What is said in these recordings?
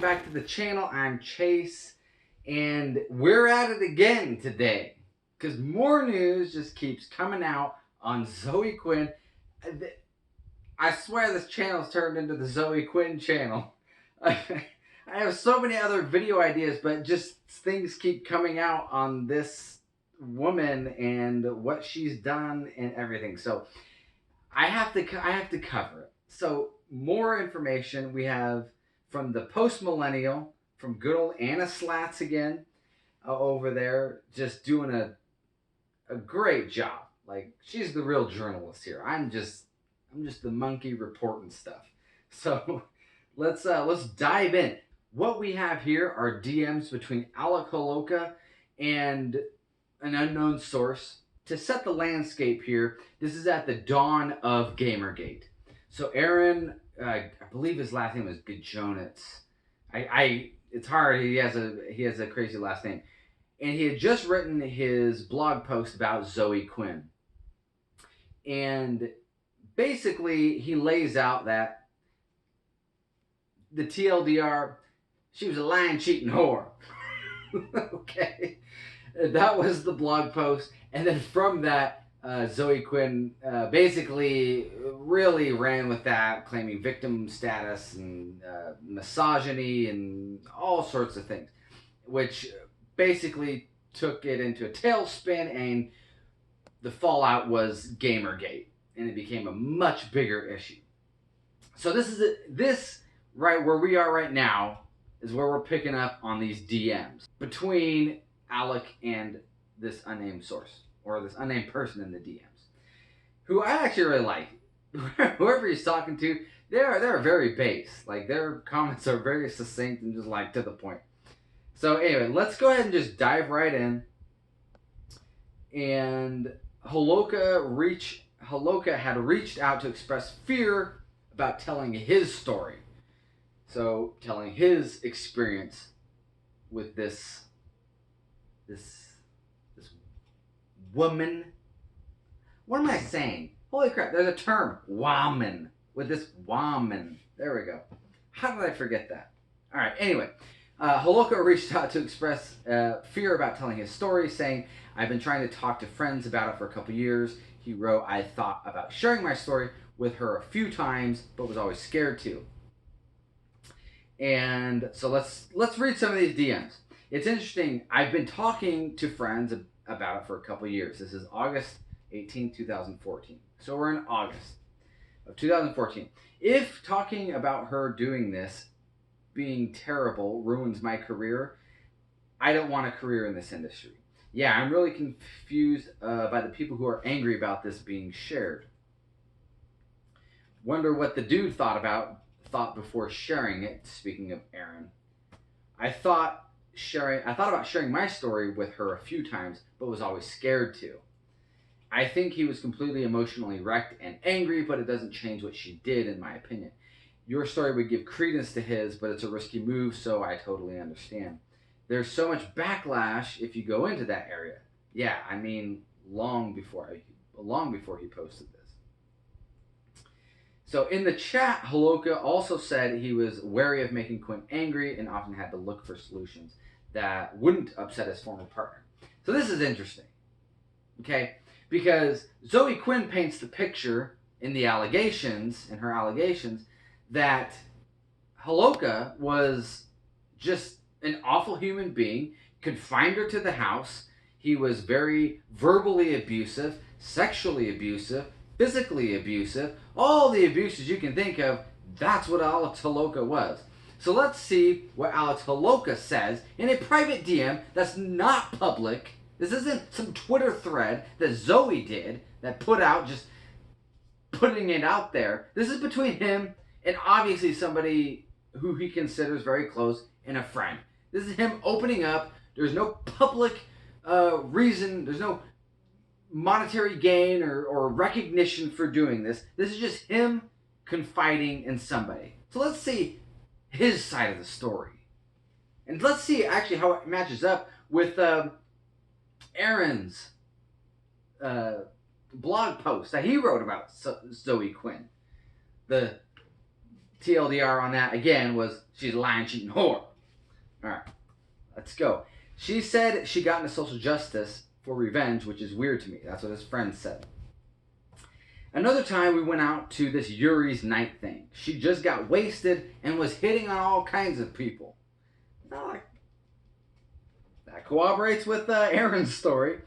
back to the channel. I'm Chase, and we're at it again today because more news just keeps coming out on Zoe Quinn. I swear this channel's turned into the Zoe Quinn channel. I have so many other video ideas, but just things keep coming out on this woman and what she's done and everything. So I have to cover it. So more information we have from the post-millennial, from good old Anna Slats again, over there, just doing a great job. Like, she's the real journalist here. I'm just the monkey reporting stuff. So let's dive in. What we have here are DMs between Alec Holwoka and an unknown source. To set the landscape here, this is at the dawn of Gamergate. So Aaron, I believe his last name is Gajonitz. It's hard. He has a crazy last name, and he had just written his blog post about Zoe Quinn, and basically he lays out that the TLDR, she was a lying, cheating whore. Okay, that was the blog post, and then from that, Zoe Quinn basically really ran with that, claiming victim status and misogyny and all sorts of things, which basically took it into a tailspin, and the fallout was Gamergate, and it became a much bigger issue. So this right where we are right now is where we're picking up on these DMs between Alec and this unnamed source, or this unnamed person in the DMs, who I actually really like. Whoever he's talking to, they're very base. Like, their comments are very succinct and just like to the point. So anyway, let's go ahead and just dive right in. And Holowka had reached out to express fear about telling his story. So telling his experience with this woman. What am I saying? Holy crap, there's a term. Woman. With this woman. There we go. How did I forget that? Alright, anyway. Holowka reached out to express fear about telling his story, saying, I've been trying to talk to friends about it for a couple years. He wrote, I thought about sharing my story with her a few times, but was always scared to. And so let's read some of these DMs. It's interesting. I've been talking to friends about it for a couple years. This is August 18, 2014. So we're in August of 2014. If talking about her doing this, being terrible, ruins my career, I don't want a career in this industry. Yeah, I'm really confused by the people who are angry about this being shared. Wonder what the dude thought before sharing it. Speaking of Aaron, I thought about sharing my story with her a few times, but was always scared to. I think he was completely emotionally wrecked and angry, but it doesn't change what she did, in my opinion. Your story would give credence to his, but it's a risky move, so I totally understand. There's so much backlash if you go into that area. Yeah, I mean, long before he posted this. So in the chat, Holowka also said he was wary of making Quinn angry and often had to look for solutions that wouldn't upset his former partner. So this is interesting, okay? Because Zoe Quinn paints the picture in her allegations, that Holowka was just an awful human being, confined her to the house. He was very verbally abusive, sexually abusive, physically abusive, all the abuses you can think of. That's what Alec Holowka was. So let's see what Alec Holowka says in a private DM that's not public. This isn't some Twitter thread that Zoe did that put out, just putting it out there. This is between him and obviously somebody who he considers very close and a friend. This is him opening up. There's no public reason. There's no monetary gain or recognition for doing this. This is just him confiding in somebody. So let's see his side of the story. And let's see actually how it matches up with Aaron's blog post that he wrote about Zoe Quinn. The TLDR on that again was she's a lying, cheating whore. Alright, let's go. She said she got into social justice for revenge, which is weird to me. That's what his friend said. Another time we went out to this Yuri's night thing. She just got wasted and was hitting on all kinds of people. That corroborates with Aaron's story.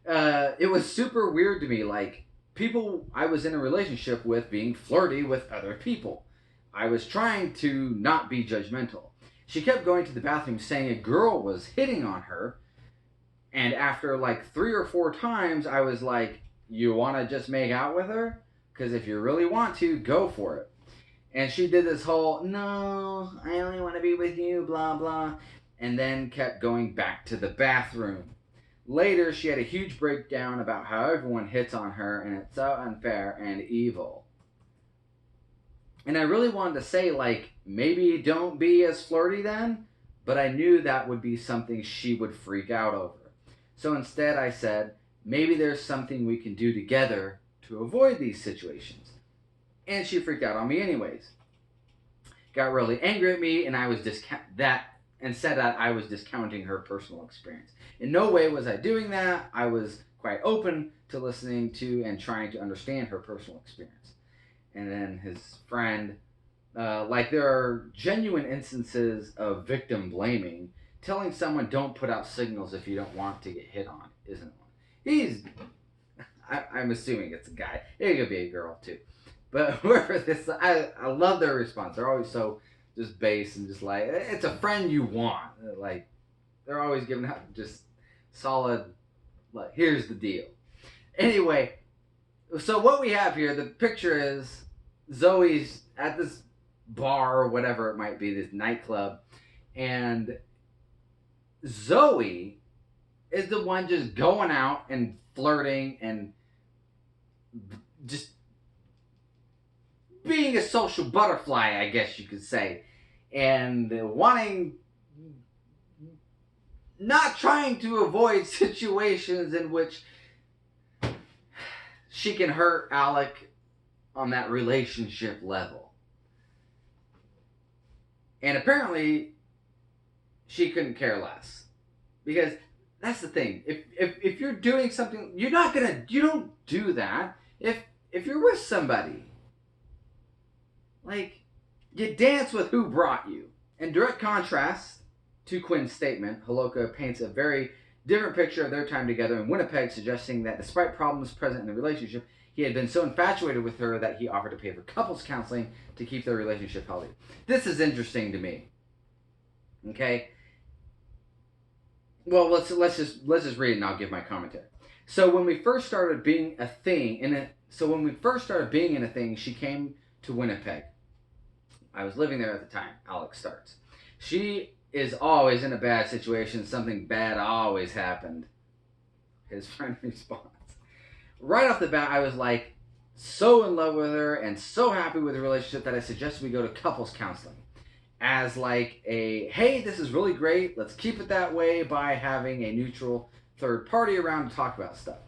It was super weird to me, like people I was in a relationship with being flirty with other people. I was trying to not be judgmental. She kept going to the bathroom saying a girl was hitting on her, and after like 3 or 4 times I was like, you want to just make out with her? Because if you really want to, go for it. And she did this whole, no, I only want to be with you, blah blah, and then kept going back to the bathroom. Later, she had a huge breakdown about how everyone hits on her and it's so unfair and evil. And I really wanted to say, like, maybe don't be as flirty then, but I knew that would be something she would freak out over. So instead I said, maybe there's something we can do together to avoid these situations. And she freaked out on me anyways. Got really angry at me, and I was said that I was discounting her personal experience. In no way was I doing that. I was quite open to listening to and trying to understand her personal experience. And then his friend, like there are genuine instances of victim blaming. Telling someone don't put out signals if you don't want to get hit on isn't one. I'm assuming it's a guy. It could be a girl too. But whoever this, I love their response. They're always so just base and just like, it's a friend you want. Like, they're always giving out just solid, like, here's the deal. Anyway, so what we have here, the picture is Zoe's at this bar or whatever it might be, this nightclub, and Zoe is the one just going out and flirting and just being a social butterfly, I guess you could say, and not trying to avoid situations in which she can hurt Alec on that relationship level. And apparently, she couldn't care less. Because that's the thing. If you're doing something, you don't do that. If you're with somebody, like, you dance with who brought you. In direct contrast to Quinn's statement, Holowka paints a very different picture of their time together in Winnipeg, suggesting that despite problems present in the relationship, he had been so infatuated with her that he offered to pay for couples counseling to keep their relationship healthy. This is interesting to me. Okay? Well, let's just read it and I'll give my commentary. So when we first started being a thing in a thing, she came to Winnipeg. I was living there at the time. Alec starts. She is always in a bad situation. Something bad always happened. His friend responds. Right off the bat, I was like so in love with her and so happy with the relationship that I suggested we go to couples counseling. As like a, hey, this is really great. Let's keep it that way by having a neutral third party around to talk about stuff.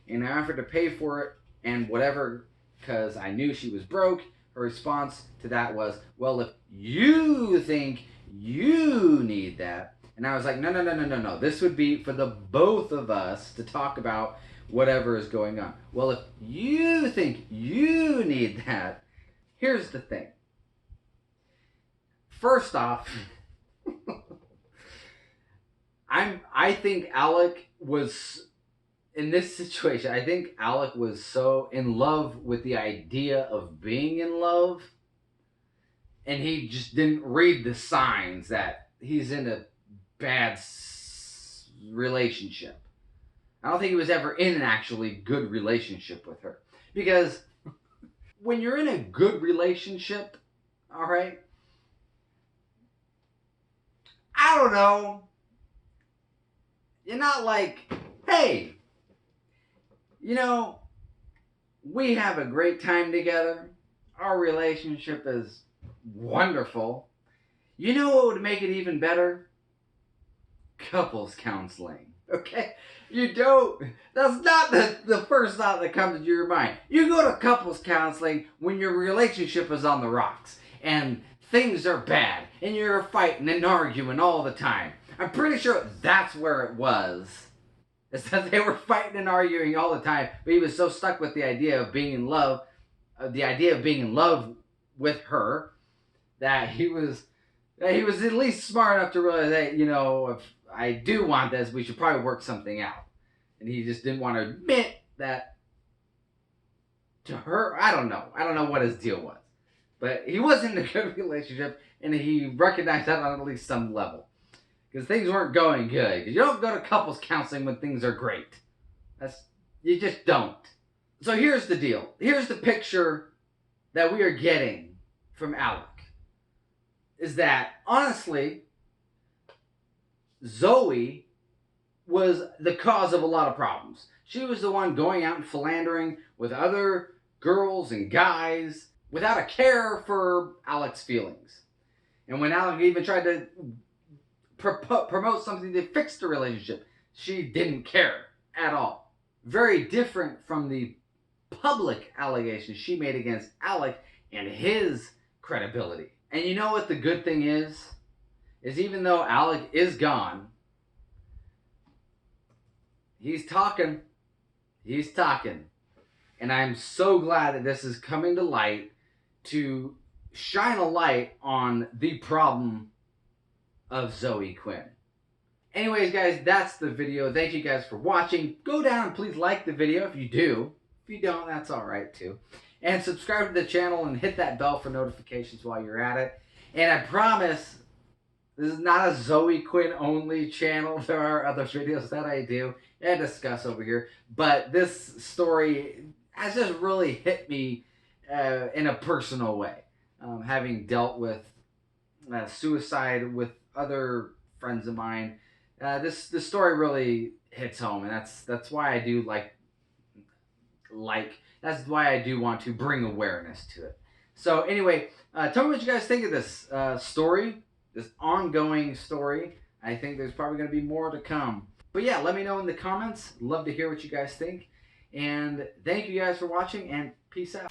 And I offered to pay for it and whatever because I knew she was broke. Her response to that was, well, if you think you need that. And I was like, no. This would be for the both of us to talk about whatever is going on. Well, if you think you need that, here's the thing. First off, I think Alec was, in this situation, I think Alec was so in love with the idea of being in love, and he just didn't read the signs that he's in a bad relationship. I don't think he was ever in an actually good relationship with her. Because when you're in a good relationship, all right, I don't know, you're not like, hey, you know, we have a great time together. Our relationship is wonderful. You know what would make it even better? Couples counseling. Okay? You don't, that's not the first thought that comes to your mind. You go to couples counseling when your relationship is on the rocks. and things are bad, and you're fighting and arguing all the time. I'm pretty sure that's where it was. It's that they were fighting and arguing all the time, but he was so stuck with the idea of being in love, with her, that he was at least smart enough to realize that, if I do want this, we should probably work something out. And he just didn't want to admit that to her. I don't know what his deal was. But he was in a good relationship, and he recognized that on at least some level. Because things weren't going good. Because you don't go to couples counseling when things are great. You just don't. So here's the deal. Here's the picture that we are getting from Alec. Is that, honestly, Zoe was the cause of a lot of problems. She was the one going out and philandering with other girls and guys without a care for Alec's feelings. And when Alec even tried to promote something to fix the relationship, she didn't care at all. Very different from the public allegations she made against Alec and his credibility. And you know what the good thing is? Is even though Alec is gone, he's talking. He's talking. And I'm so glad that this is coming to light to shine a light on the problem of Zoe Quinn. Anyways, guys, that's the video. Thank you guys for watching. Go down and please like the video if you do. If you don't, that's all right too. And subscribe to the channel and hit that bell for notifications while you're at it. And I promise, this is not a Zoe Quinn only channel. There are other videos that I do and discuss over here. But this story has just really hit me in a personal way. Having dealt with suicide with other friends of mine, this story really hits home. And that's why I do that's why I do want to bring awareness to it. So anyway, tell me what you guys think of this story, this ongoing story. I think there's probably going to be more to come. But yeah, let me know in the comments. Love to hear what you guys think. And thank you guys for watching, and peace out.